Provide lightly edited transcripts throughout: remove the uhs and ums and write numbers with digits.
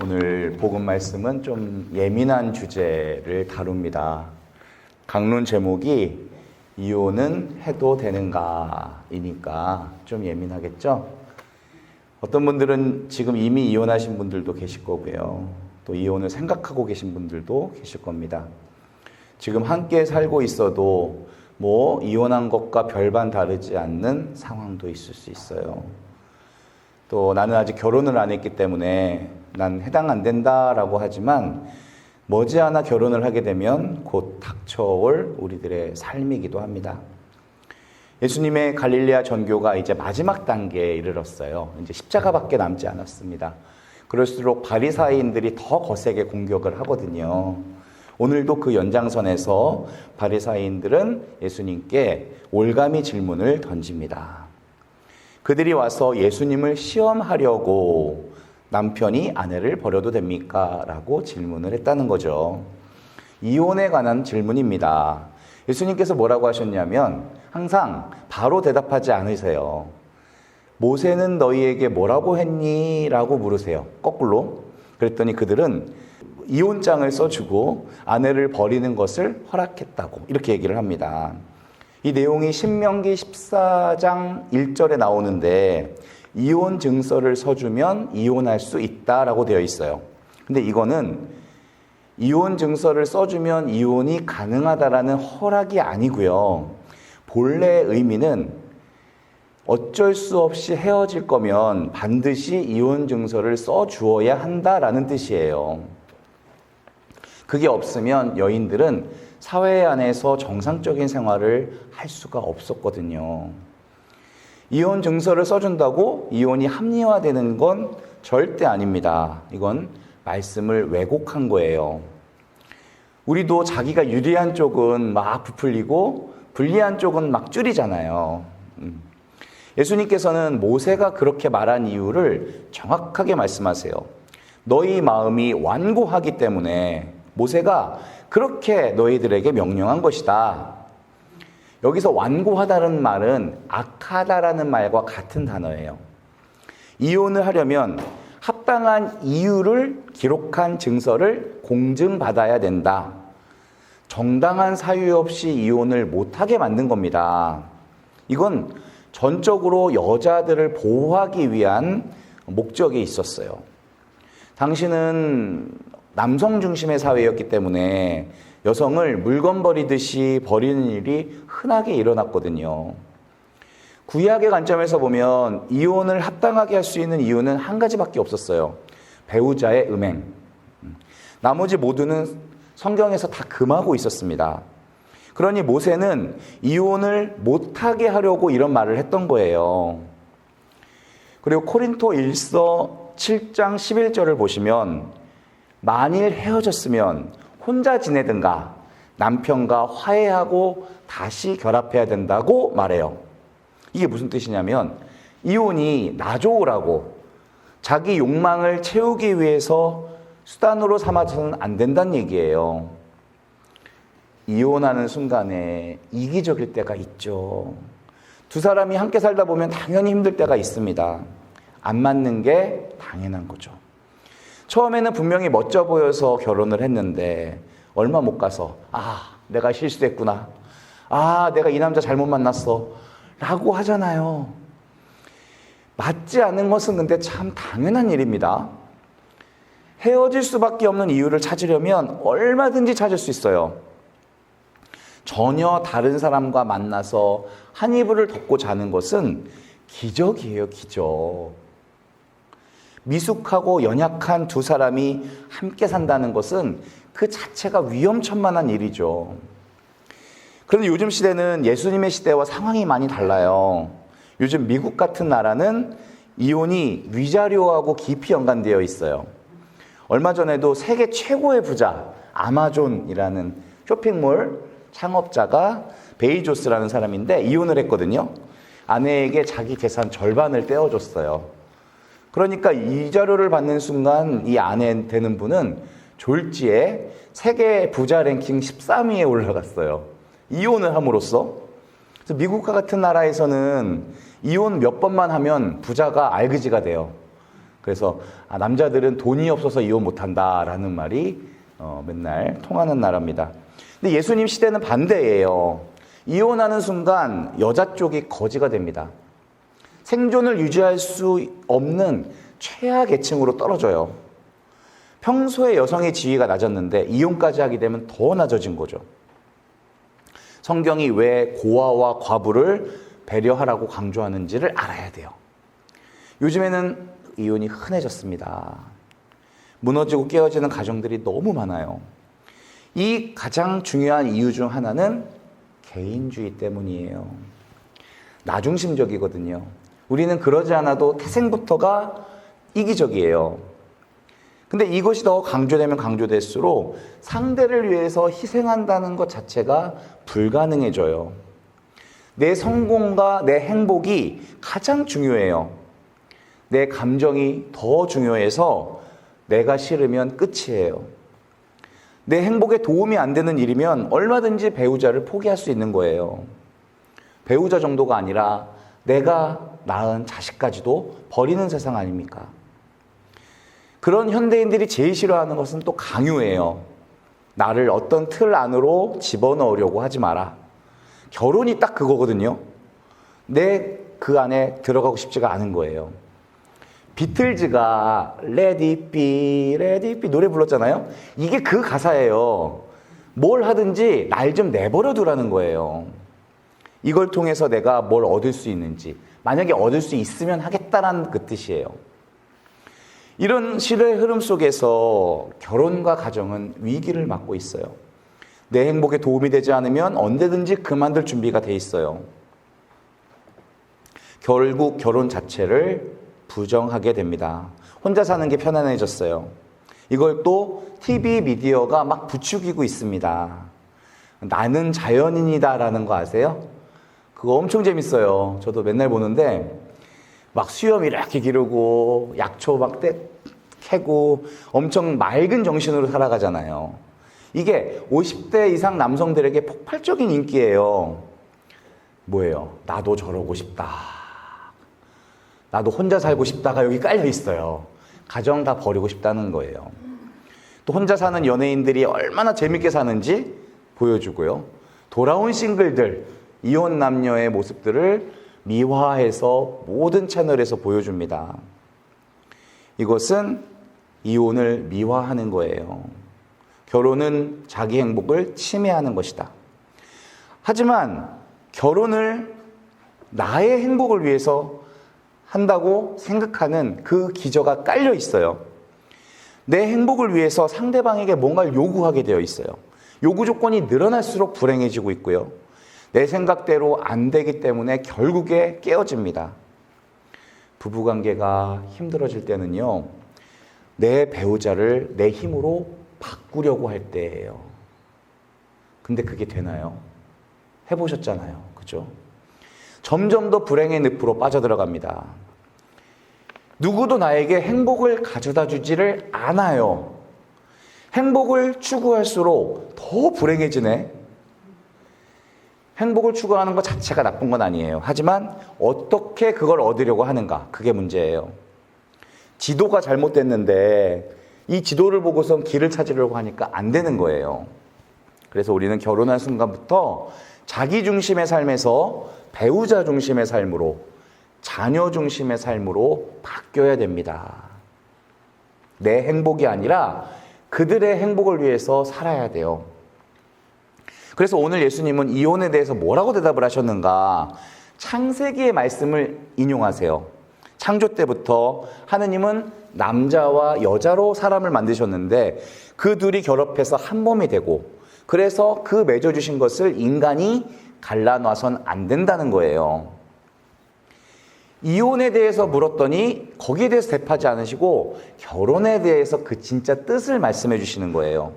오늘 복음 말씀은 좀 예민한 주제를 다룹니다. 강론 제목이 이혼은 해도 되는가이니까 좀 예민하겠죠? 어떤 분들은 지금 이미 이혼하신 분들도 계실 거고요. 또 이혼을 생각하고 계신 분들도 계실 겁니다. 지금 함께 살고 있어도 이혼한 것과 별반 다르지 않는 상황도 있을 수 있어요. 또 나는 아직 결혼을 안 했기 때문에 난 해당 안 된다라고 하지만 머지않아 결혼을 하게 되면 곧 닥쳐올 우리들의 삶이기도 합니다. 예수님의 갈릴레아 전교가 이제 마지막 단계에 이르렀어요. 이제 십자가밖에 남지 않았습니다. 그럴수록 바리사이인들이 더 거세게 공격을 하거든요. 오늘도 그 연장선에서 바리사이인들은 예수님께 올가미 질문을 던집니다. 그들이 와서 예수님을 시험하려고 남편이 아내를 버려도 됩니까? 라고 질문을 했다는 거죠. 이혼에 관한 질문입니다. 예수님께서 뭐라고 하셨냐면 항상 바로 대답하지 않으세요. 모세는 너희에게 뭐라고 했니? 라고 물으세요. 거꾸로. 그랬더니 그들은 이혼장을 써주고 아내를 버리는 것을 허락했다고 이렇게 얘기를 합니다. 이 내용이 신명기 14장 1절에 나오는데 이혼 증서를 써주면 이혼할 수 있다라고 되어 있어요. 근데 이거는 이혼 증서를 써주면 이혼이 가능하다라는 허락이 아니고요. 본래의 의미는 어쩔 수 없이 헤어질 거면 반드시 이혼 증서를 써주어야 한다라는 뜻이에요. 그게 없으면 여인들은 사회 안에서 정상적인 생활을 할 수가 없었거든요. 이혼 증서를 써준다고 이혼이 합리화되는 건 절대 아닙니다. 이건 말씀을 왜곡한 거예요. 우리도 자기가 유리한 쪽은 막 부풀리고 불리한 쪽은 막 줄이잖아요. 예수님께서는 모세가 그렇게 말한 이유를 정확하게 말씀하세요. 너희 마음이 완고하기 때문에 모세가 그렇게 너희들에게 명령한 것이다. 여기서 완고하다는 말은 악하다라는 말과 같은 단어예요. 이혼을 하려면 합당한 이유를 기록한 증서를 공증받아야 된다. 정당한 사유 없이 이혼을 못하게 만든 겁니다. 이건 전적으로 여자들을 보호하기 위한 목적이 있었어요. 당신은 남성 중심의 사회였기 때문에 여성을 물건 버리듯이 버리는 일이 흔하게 일어났거든요. 구약의 관점에서 보면 이혼을 합당하게 할 수 있는 이유는 한 가지밖에 없었어요. 배우자의 음행. 나머지 모두는 성경에서 다 금하고 있었습니다. 그러니 모세는 이혼을 못하게 하려고 이런 말을 했던 거예요. 그리고 코린토 1서 7장 11절을 보시면 만일 헤어졌으면 혼자 지내든가 남편과 화해하고 다시 결합해야 된다고 말해요. 이게 무슨 뜻이냐면 이혼이 나 좋으라고 자기 욕망을 채우기 위해서 수단으로 삼아서는 안 된다는 얘기예요. 이혼하는 순간에 이기적일 때가 있죠. 두 사람이 함께 살다 보면 당연히 힘들 때가 있습니다. 안 맞는 게 당연한 거죠. 처음에는 분명히 멋져 보여서 결혼을 했는데 얼마 못 가서 내가 실수했구나. 내가 이 남자 잘못 만났어. 라고 하잖아요. 맞지 않는 것은 근데 참 당연한 일입니다. 헤어질 수밖에 없는 이유를 찾으려면 얼마든지 찾을 수 있어요. 전혀 다른 사람과 만나서 한 이불을 덮고 자는 것은 기적이에요, 기적. 미숙하고 연약한 두 사람이 함께 산다는 것은 그 자체가 위험천만한 일이죠. 그런데 요즘 시대는 예수님의 시대와 상황이 많이 달라요. 요즘 미국 같은 나라는 이혼이 위자료하고 깊이 연관되어 있어요. 얼마 전에도 세계 최고의 부자 아마존이라는 쇼핑몰 창업자가 베이조스라는 사람인데 이혼을 했거든요. 아내에게 자기 재산 절반을 떼어줬어요. 그러니까 이자료를 받는 순간 이 아내 되는 분은 졸지에 세계 부자 랭킹 13위에 올라갔어요. 이혼을 함으로써. 그래서 미국과 같은 나라에서는 이혼 몇 번만 하면 부자가 알그지가 돼요. 그래서 남자들은 돈이 없어서 이혼 못한다라는 말이 맨날 통하는 나라입니다. 근데 예수님 시대는 반대예요. 이혼하는 순간 여자 쪽이 거지가 됩니다. 생존을 유지할 수 없는 최하 계층으로 떨어져요. 평소에 여성의 지위가 낮았는데 이혼까지 하게 되면 더 낮아진 거죠. 성경이 왜 고아와 과부를 배려하라고 강조하는지를 알아야 돼요. 요즘에는 이혼이 흔해졌습니다. 무너지고 깨어지는 가정들이 너무 많아요. 이 가장 중요한 이유 중 하나는 개인주의 때문이에요. 나중심적이거든요. 우리는 그러지 않아도 태생부터가 이기적이에요. 근데 이것이 더 강조되면 강조될수록 상대를 위해서 희생한다는 것 자체가 불가능해져요. 내 성공과 내 행복이 가장 중요해요. 내 감정이 더 중요해서 내가 싫으면 끝이에요. 내 행복에 도움이 안 되는 일이면 얼마든지 배우자를 포기할 수 있는 거예요. 배우자 정도가 아니라 내가 낳은 자식까지도 버리는 세상 아닙니까? 그런 현대인들이 제일 싫어하는 것은 또 강요예요. 나를 어떤 틀 안으로 집어넣으려고 하지 마라. 결혼이 딱 그거거든요. 내 그 안에 들어가고 싶지가 않은 거예요. 비틀즈가 Let it be, Let it be 노래 불렀잖아요. 이게 그 가사예요. 뭘 하든지 날 좀 내버려 두라는 거예요. 이걸 통해서 내가 뭘 얻을 수 있는지, 만약에 얻을 수 있으면 하겠다라는 그 뜻이에요. 이런 시대의 흐름 속에서 결혼과 가정은 위기를 맞고 있어요. 내 행복에 도움이 되지 않으면 언제든지 그만둘 준비가 돼 있어요. 결국 결혼 자체를 부정하게 됩니다. 혼자 사는 게 편안해졌어요. 이걸 또 TV 미디어가 막 부추기고 있습니다. 나는 자연인이다라는 거 아세요? 그거 엄청 재밌어요. 저도 맨날 보는데 막 수염 이렇게 기르고 약초 막 캐고 엄청 맑은 정신으로 살아가잖아요. 이게 50대 이상 남성들에게 폭발적인 인기예요. 뭐예요? 나도 저러고 싶다. 나도 혼자 살고 싶다가 여기 깔려 있어요. 가정 다 버리고 싶다는 거예요. 또 혼자 사는 연예인들이 얼마나 재밌게 사는지 보여주고요. 돌아온 싱글들, 이혼 남녀의 모습들을 미화해서 모든 채널에서 보여줍니다. 이것은 이혼을 미화하는 거예요. 결혼은 자기 행복을 침해하는 것이다. 하지만 결혼을 나의 행복을 위해서 한다고 생각하는 그 기저가 깔려 있어요. 내 행복을 위해서 상대방에게 뭔가를 요구하게 되어 있어요. 요구 조건이 늘어날수록 불행해지고 있고요. 내 생각대로 안 되기 때문에 결국에 깨어집니다. 부부관계가 힘들어질 때는요, 내 배우자를 내 힘으로 바꾸려고 할 때예요. 근데 그게 되나요? 해보셨잖아요. 그죠? 점점 더 불행의 늪으로 빠져들어갑니다. 누구도 나에게 행복을 가져다 주지를 않아요. 행복을 추구할수록 더 불행해지네. 행복을 추구하는 것 자체가 나쁜 건 아니에요. 하지만 어떻게 그걸 얻으려고 하는가? 그게 문제예요. 지도가 잘못됐는데 이 지도를 보고선 길을 찾으려고 하니까 안 되는 거예요. 그래서 우리는 결혼한 순간부터 자기 중심의 삶에서 배우자 중심의 삶으로, 자녀 중심의 삶으로 바뀌어야 됩니다. 내 행복이 아니라 그들의 행복을 위해서 살아야 돼요. 그래서 오늘 예수님은 이혼에 대해서 뭐라고 대답을 하셨는가? 창세기의 말씀을 인용하세요. 창조 때부터 하느님은 남자와 여자로 사람을 만드셨는데 그 둘이 결합해서 한 몸이 되고, 그래서 그 맺어주신 것을 인간이 갈라놔선 안 된다는 거예요. 이혼에 대해서 물었더니 거기에 대해서 대답하지 않으시고 결혼에 대해서 그 진짜 뜻을 말씀해 주시는 거예요.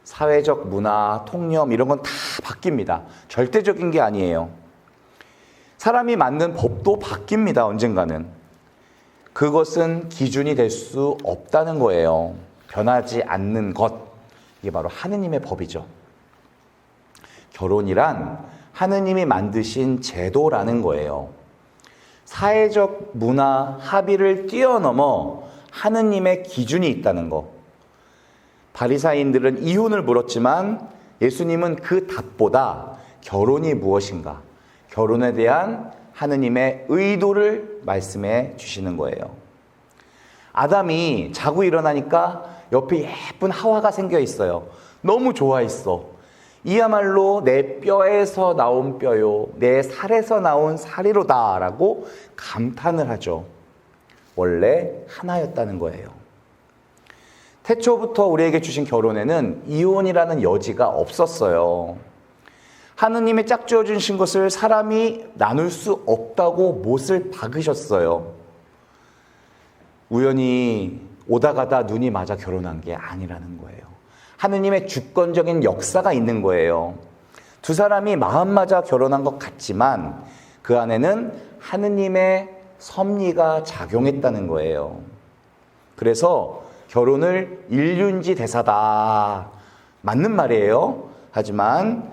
사회적 문화, 통념 이런 건 다 바뀝니다. 절대적인 게 아니에요. 사람이 만든 법도 바뀝니다. 언젠가는. 그것은 기준이 될 수 없다는 거예요. 변하지 않는 것. 이게 바로 하느님의 법이죠. 결혼이란 하느님이 만드신 제도라는 거예요. 사회적 문화 합의를 뛰어넘어 하느님의 기준이 있다는 거. 바리사인들은 이혼을 물었지만 예수님은 그 답보다 결혼이 무엇인가, 결혼에 대한 하느님의 의도를 말씀해 주시는 거예요. 아담이 자고 일어나니까 옆에 예쁜 하와가 생겨 있어요. 너무 좋아했어. 이야말로 내 뼈에서 나온 뼈요, 내 살에서 나온 살이로다 라고 감탄을 하죠. 원래 하나였다는 거예요. 태초부터 우리에게 주신 결혼에는 이혼이라는 여지가 없었어요. 하느님의 짝지어 주신 것을 사람이 나눌 수 없다고 못을 박으셨어요. 우연히 오다 가다 눈이 맞아 결혼한 게 아니라는 거예요. 하느님의 주권적인 역사가 있는 거예요. 두 사람이 마음 맞아 결혼한 것 같지만 그 안에는 하느님의 섭리가 작용했다는 거예요. 그래서 결혼을 일륜지 대사다. 맞는 말이에요. 하지만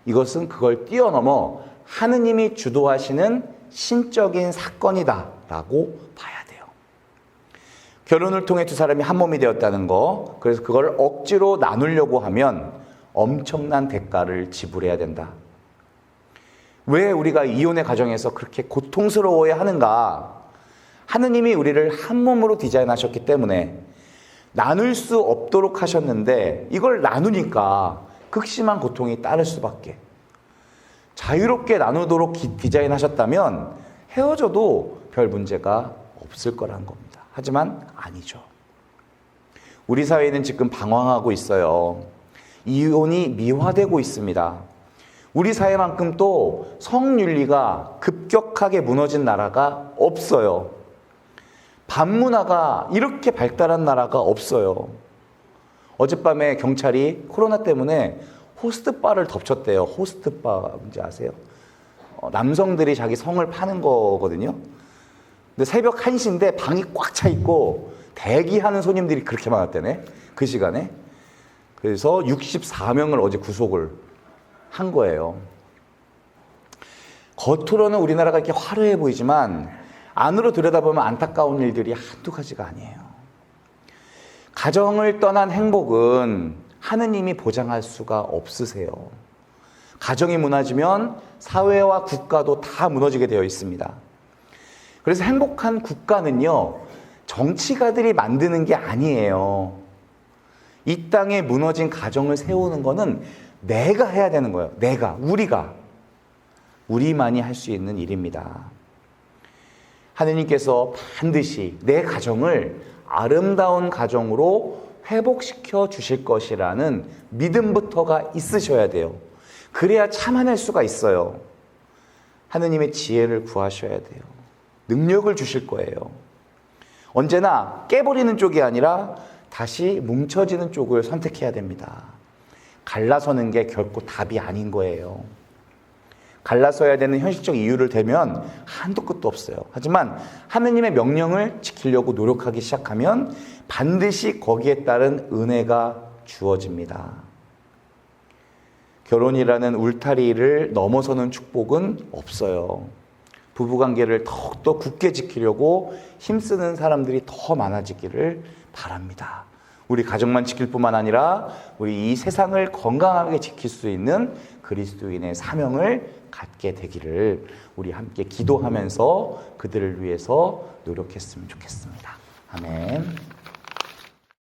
이것은 그걸 뛰어넘어 하느님이 주도하시는 신적인 사건이다 라고 봐야 돼요. 결혼을 통해 두 사람이 한 몸이 되었다는 거, 그래서 그걸 억지로 나누려고 하면 엄청난 대가를 지불해야 된다. 왜 우리가 이혼의 과정에서 그렇게 고통스러워야 하는가? 하느님이 우리를 한 몸으로 디자인하셨기 때문에 나눌 수 없도록 하셨는데 이걸 나누니까 극심한 고통이 따를 수밖에. 자유롭게 나누도록 디자인하셨다면 헤어져도 별 문제가 없을 거란 겁니다. 하지만 아니죠. 우리 사회는 지금 방황하고 있어요. 이혼이 미화되고 있습니다. 우리 사회만큼 또 성윤리가 급격하게 무너진 나라가 없어요. 반문화가 이렇게 발달한 나라가 없어요. 어젯밤에 경찰이 코로나 때문에 호스트바를 덮쳤대요. 호스트바 뭔지 아세요? 남성들이 자기 성을 파는 거거든요. 근데 새벽 1시인데 방이 꽉 차 있고 대기하는 손님들이 그렇게 많았대네. 그 시간에. 그래서 64명을 어제 구속을 한 거예요. 겉으로는 우리나라가 이렇게 화려해 보이지만 안으로 들여다보면 안타까운 일들이 한두 가지가 아니에요. 가정을 떠난 행복은 하느님이 보장할 수가 없으세요. 가정이 무너지면 사회와 국가도 다 무너지게 되어 있습니다. 그래서 행복한 국가는요, 정치가들이 만드는 게 아니에요. 이 땅에 무너진 가정을 세우는 거는 내가 해야 되는 거예요. 우리만이 할 수 있는 일입니다. 하느님께서 반드시 내 가정을 아름다운 가정으로 회복시켜 주실 것이라는 믿음부터가 있으셔야 돼요. 그래야 참아낼 수가 있어요. 하느님의 지혜를 구하셔야 돼요. 능력을 주실 거예요. 언제나 깨버리는 쪽이 아니라 다시 뭉쳐지는 쪽을 선택해야 됩니다. 갈라서는 게 결코 답이 아닌 거예요. 갈라서야 되는 현실적 이유를 대면 한도 끝도 없어요. 하지만 하느님의 명령을 지키려고 노력하기 시작하면 반드시 거기에 따른 은혜가 주어집니다. 결혼이라는 울타리를 넘어서는 축복은 없어요. 부부관계를 더욱더 굳게 지키려고 힘쓰는 사람들이 더 많아지기를 바랍니다. 우리 가정만 지킬 뿐만 아니라 우리 이 세상을 건강하게 지킬 수 있는 그리스도인의 사명을 갖게 되기를 우리 함께 기도하면서 그들을 위해서 노력했으면 좋겠습니다. 아멘.